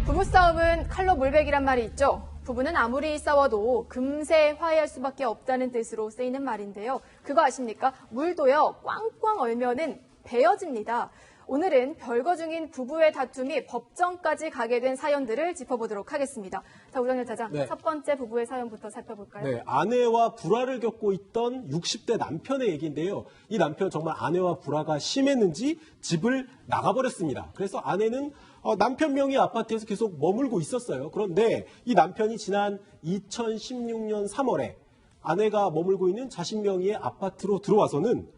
부부싸움은 칼로 물베기란 말이 있죠. 부부는 아무리 싸워도 금세 화해할 수밖에 없다는 뜻으로 쓰이는 말인데요. 그거 아십니까? 물도요, 꽝꽝 얼면은 베어집니다. 오늘은 별거 중인 부부의 다툼이 법정까지 가게 된 사연들을 짚어보도록 하겠습니다. 자, 우정열 차장, 네. 첫 번째 부부의 사연부터 살펴볼까요? 네, 아내와 불화를 겪고 있던 60대 남편의 얘기인데요. 이 남편 정말 아내와 불화가 심했는지 집을 나가버렸습니다. 그래서 아내는 남편 명의 아파트에서 계속 머물고 있었어요. 그런데 이 남편이 지난 2016년 3월에 아내가 머물고 있는 자신 명의의 아파트로 들어와서는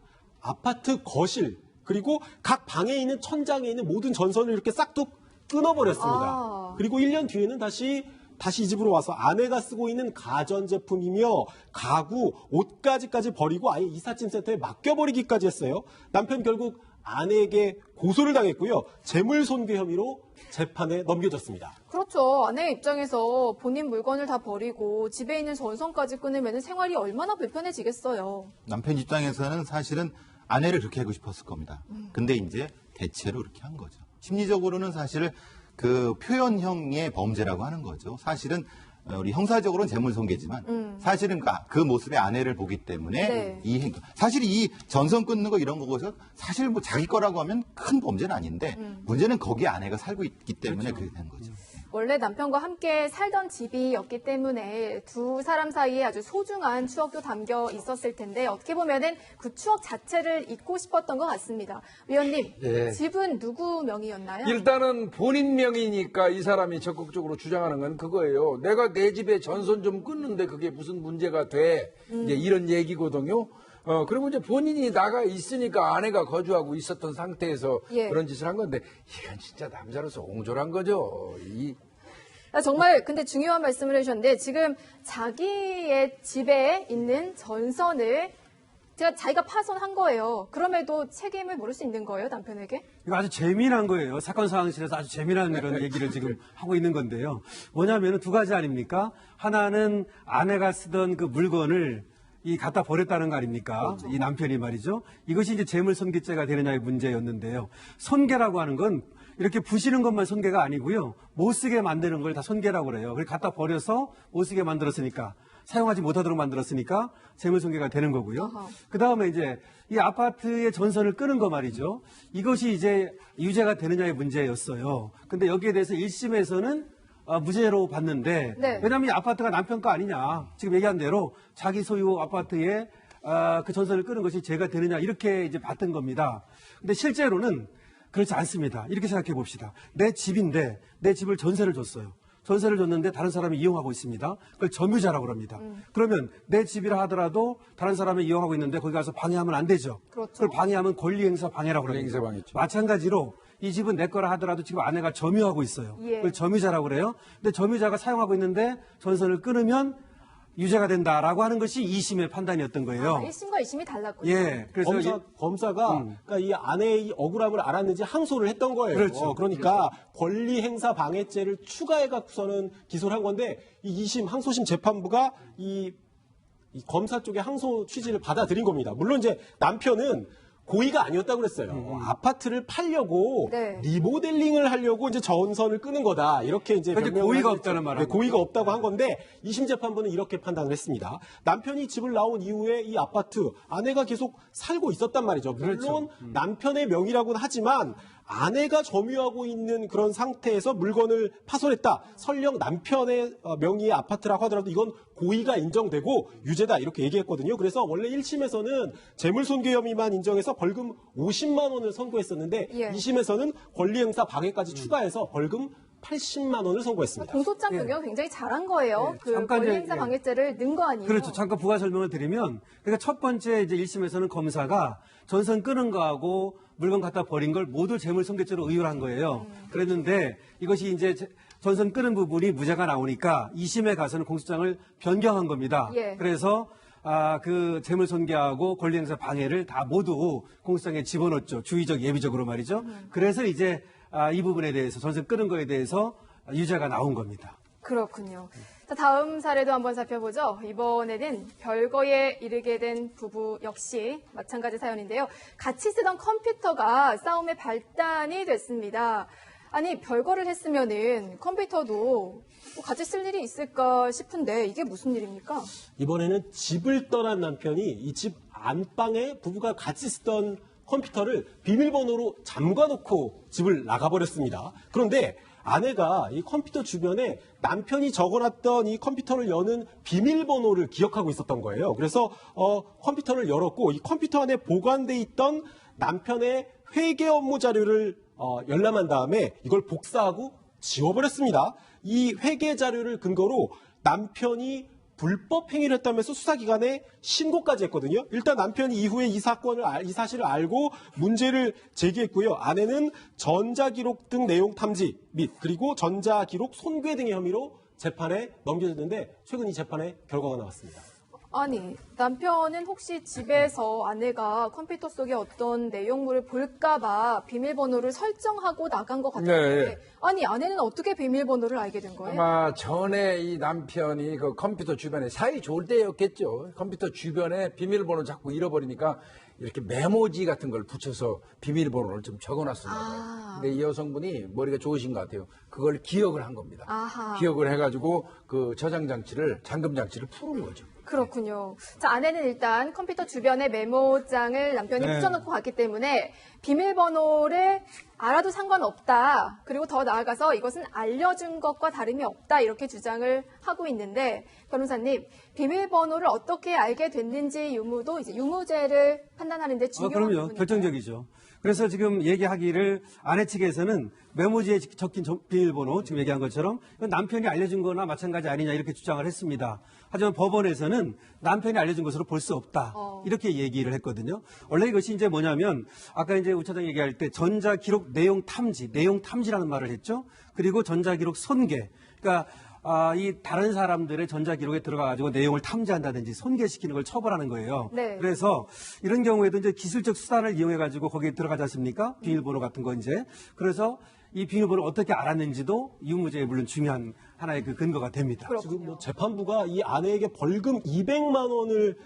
아파트 거실 그리고 각 방에 있는 천장에 있는 모든 전선을 이렇게 싹둑 끊어버렸습니다. 그리고 1년 뒤에는 다시 이 집으로 와서 아내가 쓰고 있는 가전제품이며 가구, 옷가지까지 버리고 아예 이삿짐 센터에 맡겨버리기까지 했어요. 남편 결국 아내에게 고소를 당했고요. 재물손괴 혐의로 재판에 넘겨졌습니다. 그렇죠. 아내 입장에서 본인 물건을 다 버리고 집에 있는 전선까지 끊으면 생활이 얼마나 불편해지겠어요. 남편 입장에서는 사실은 아내를 그렇게 하고 싶었을 겁니다. 근데 이제 대체로 그렇게 한 거죠. 심리적으로는 사실 그 표현형의 범죄라고 하는 거죠. 사실은 우리 형사적으로는 재물손괴지만 사실은 그 모습의 아내를 보기 때문에 네. 이 행동. 사실 이 전선 끊는 거 이런 거에서 사실 뭐 자기 거라고 하면 큰 범죄는 아닌데 문제는 거기에 아내가 살고 있기 때문에 그렇게 된 거죠. 원래 남편과 함께 살던 집이었기 때문에 두 사람 사이에 아주 소중한 추억도 담겨 있었을 텐데 어떻게 보면은 그 추억 자체를 잊고 싶었던 것 같습니다. 위원님, 예. 집은 누구 명의였나요? 일단은 본인 명의니까 이 사람이 적극적으로 주장하는 건 그거예요. 내가 내 집에 전선 좀 끊는데 그게 무슨 문제가 돼. 이제 이런 얘기거든요. 그리고 이제 본인이 나가 있으니까 아내가 거주하고 있었던 상태에서 예. 그런 짓을 한 건데 이건 진짜 남자로서 옹졸한 거죠. 정말 근데 중요한 말씀을 해주셨는데 지금 자기의 집에 있는 전선을 자기가 파손한 거예요. 그럼에도 책임을 물을 수 있는 거예요, 남편에게? 이거 아주 재미난 거예요. 사건 상황실에서 아주 재미난 이런 얘기를 지금 하고 있는 건데요. 뭐냐면 두 가지 아닙니까? 하나는 아내가 쓰던 그 물건을 갖다 버렸다는 거 아닙니까? 그렇죠. 이 남편이 말이죠. 이것이 이제 재물손괴죄가 되느냐의 문제였는데요. 손괴라고 하는 건 이렇게 부시는 것만 손괴가 아니고요. 못 쓰게 만드는 걸 다 손괴라고 그래요. 그걸 갖다 버려서 못 쓰게 만들었으니까, 사용하지 못하도록 만들었으니까 재물손괴가 되는 거고요. 그 다음에 이제 이 아파트의 전선을 끄는 거 말이죠. 이것이 이제 유죄가 되느냐의 문제였어요. 근데 여기에 대해서 1심에서는 무죄로 봤는데 네. 왜냐하면 이 아파트가 남편 거 아니냐. 지금 얘기한 대로 자기 소유 아파트에 그 전선을 끄는 것이 죄가 되느냐 이렇게 이제 봤던 겁니다. 근데 실제로는 그렇지 않습니다. 이렇게 생각해 봅시다. 내 집인데 내 집을 전세를 줬어요. 전세를 줬는데 다른 사람이 이용하고 있습니다. 그걸 점유자라고 합니다. 그러면 내 집이라 하더라도 다른 사람이 이용하고 있는데 거기 가서 방해하면 안 되죠. 그렇죠. 그걸 방해하면 권리행사 방해라고 합니다. 권리행사 방해죠. 마찬가지로 이 집은 내 거라 하더라도 지금 아내가 점유하고 있어요. 예. 그걸 점유자라고 그래요. 근데 점유자가 사용하고 있는데 전선을 끊으면 유죄가 된다라고 하는 것이 2심의 판단이었던 거예요. 1심과 2심이 달랐군요. 예. 그래서 검사가 그러니까 이 아내의 이 억울함을 알았는지 항소를 했던 거예요. 그렇죠. 그러니까 권리 행사 방해죄를 추가해 갖고서는 기소를 한 건데 이 2심 항소심 재판부가 이 검사 쪽의 항소 취지를 받아들인 겁니다. 물론 이제 남편은 고의가 아니었다고 그랬어요. 아파트를 팔려고 네. 리모델링을 하려고 이제 전선을 끄는 거다. 이렇게 이제 그러니까 변명을 고의가 했죠. 없다는 말을 네, 한 고의가 없다고 한 건데 2심 재판부는 이렇게 판단을 했습니다. 남편이 집을 나온 이후에 이 아파트 아내가 계속 살고 있었단 말이죠. 물론 남편의 명의라고는 하지만 아내가 점유하고 있는 그런 상태에서 물건을 파손했다. 설령 남편의 명의의 아파트라고 하더라도 이건 고의가 인정되고 유죄다 이렇게 얘기했거든요. 그래서 원래 1심에서는 재물손괴 혐의만 인정해서 벌금 50만 원을 선고했었는데 예. 2심에서는 권리행사 방해까지 추가해서 벌금 80만 원을 선고했습니다. 공소장 변경을 굉장히 잘한 거예요. 예. 그 잠깐 권리행사 예. 방해죄를 넣은 거 아니에요? 그렇죠. 잠깐 부가 설명을 드리면, 그러니까 첫 번째 이제 1심에서는 검사가 전선 끄는 거하고 물건 갖다 버린 걸 모두 재물손괴죄로 의율한 거예요. 그랬는데 이것이 이제 전선 끄는 부분이 무죄가 나오니까 2심에 가서는 공소장을 변경한 겁니다. 예. 그래서 그 재물손괴하고 권리행사 방해를 다 모두 공소장에 집어넣었죠. 주의적, 예비적으로 말이죠. 그래서 이제 이 부분에 대해서 전선 끄는 거에 대해서 유죄가 나온 겁니다. 그렇군요. 자, 다음 사례도 한번 살펴보죠. 이번에는 별거에 이르게 된 부부 역시 마찬가지 사연인데요. 같이 쓰던 컴퓨터가 싸움의 발단이 됐습니다. 아니, 별거를 했으면은 컴퓨터도 뭐 같이 쓸 일이 있을까 싶은데 이게 무슨 일입니까? 이번에는 집을 떠난 남편이 이 집 안방에 부부가 같이 쓰던 컴퓨터를 비밀번호로 잠가놓고 집을 나가버렸습니다. 그런데 아내가 이 컴퓨터 주변에 남편이 적어놨던 이 컴퓨터를 여는 비밀번호를 기억하고 있었던 거예요. 그래서 컴퓨터를 열었고 이 컴퓨터 안에 보관돼 있던 남편의 회계 업무 자료를 열람한 다음에 이걸 복사하고 지워버렸습니다. 이 회계 자료를 근거로 남편이 불법 행위를 했다면서 수사기관에 신고까지 했거든요. 일단 남편이 이후에 이 사실을 알고 문제를 제기했고요. 아내는 전자기록 등 내용 탐지 및 그리고 전자기록 손괴 등의 혐의로 재판에 넘겨졌는데 최근 이 재판의 결과가 나왔습니다. 아니, 남편은 혹시 집에서 아내가 컴퓨터 속에 어떤 내용물을 볼까봐 비밀번호를 설정하고 나간 것 같은데, 네. 아니, 아내는 어떻게 비밀번호를 알게 된 거예요? 아마 전에 이 남편이 그 컴퓨터 주변에 사이 좋을 때였겠죠. 컴퓨터 주변에 비밀번호 자꾸 잃어버리니까 이렇게 메모지 같은 걸 붙여서 비밀번호를 좀 적어놨습니다. 근데 이 여성분이 머리가 좋으신 것 같아요. 그걸 기억을 한 겁니다. 아하. 기억을 해가지고 그 저장 장치를 잠금 장치를 푸는 거죠. 그렇군요. 자, 아내는 일단 컴퓨터 주변에 메모장을 남편이 네. 붙여놓고 갔기 때문에 비밀번호를 알아도 상관없다. 그리고 더 나아가서 이것은 알려준 것과 다름이 없다. 이렇게 주장을 하고 있는데, 변호사님, 비밀번호를 어떻게 알게 됐는지 유무도 이제 유무죄를 판단하는데 중요한 그럼요. 부분이죠. 결정적이죠. 그래서 지금 얘기하기를 아내 측에서는 메모지에 적힌 비밀번호, 지금 얘기한 것처럼 이건 남편이 알려준 거나 마찬가지 아니냐 이렇게 주장을 했습니다. 하지만 법원에서는 남편이 알려준 것으로 볼 수 없다. 이렇게 얘기를 했거든요. 원래 이것이 이제 뭐냐면 아까 이제 우 차장 얘기할 때 전자기록 내용 탐지라는 말을 했죠. 그리고 전자기록 손괴. 그러니까 이 다른 사람들의 전자기록에 들어가가지고 내용을 탐지한다든지 손괴시키는 걸 처벌하는 거예요. 네. 그래서 이런 경우에도 이제 기술적 수단을 이용해가지고 거기에 들어가지 않습니까? 비밀번호 같은 거 이제. 그래서 이 비밀번호를 어떻게 알았는지도 유무죄에 물론 중요한 하나의 그 근거가 됩니다. 지금 뭐 재판부가 이 아내에게 벌금 200만 원을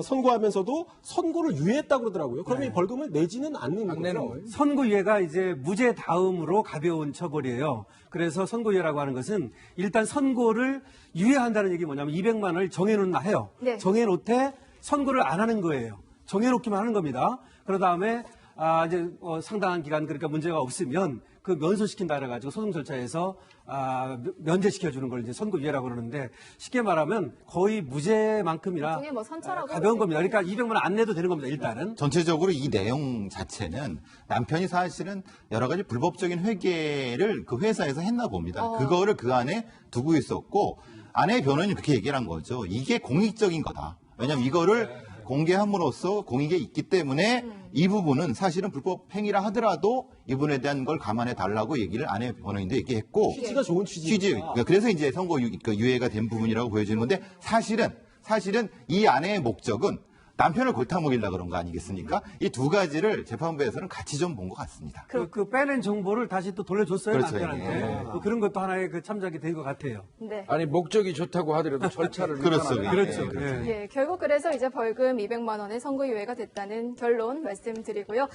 선고하면서도 선고를 유예했다고 그러더라고요. 그러면 이 벌금을 내지는 않는 안 내는 거죠. 거예요. 선고유예가 이제 무죄 다음으로 가벼운 처벌이에요. 그래서 선고유예라고 하는 것은 일단 선고를 유예한다는 얘기 뭐냐면 200만 원을 정해놓나 해요. 네. 정해놓되 선고를 안 하는 거예요. 정해놓기만 하는 겁니다. 그런 다음에 이제 상당한 기간 그러니까 문제가 없으면 그 면소시킨다 해가지고 소송 절차에서 면제시켜주는 걸 이제 선고유예라고 그러는데 쉽게 말하면 거의 무죄만큼이나 일종의 뭐 선처라고 가벼운 할 수 겁니다. 그러니까 200만 원 안 내도 되는 겁니다. 일단은. 전체적으로 이 내용 자체는 남편이 사실은 여러 가지 불법적인 회계를 그 회사에서 했나 봅니다. 그거를 그 안에 두고 있었고 아내의 변호인이 그렇게 얘기를 한 거죠. 이게 공익적인 거다. 왜냐하면 이거를 공개함으로써 공익에 있기 때문에 이 부분은 사실은 불법 행위라 하더라도 이분에 대한 걸 감안해 달라고 얘기를 아내 변호인도 얘기했고 취지가 좋은 취지입니다. 그래서 이제 선고 유예가 된 부분이라고 보여지는 건데 사실은 이 아내의 목적은 남편을 골탕 먹이려고 그런 거 아니겠습니까? 이 두 가지를 재판부에서는 같이 좀 본 것 같습니다. 그 빼낸 정보를 다시 또 돌려줬어요, 그렇죠. 남편한테. 뭐 그런 것도 하나의 그 참작이 된 것 같아요. 네. 아니 목적이 좋다고 하더라도 절차를 그렇죠. 위반하면 그렇죠. 네, 예. 예, 결국 그래서 이제 벌금 200만 원의 선고유예가 됐다는 결론 말씀드리고요.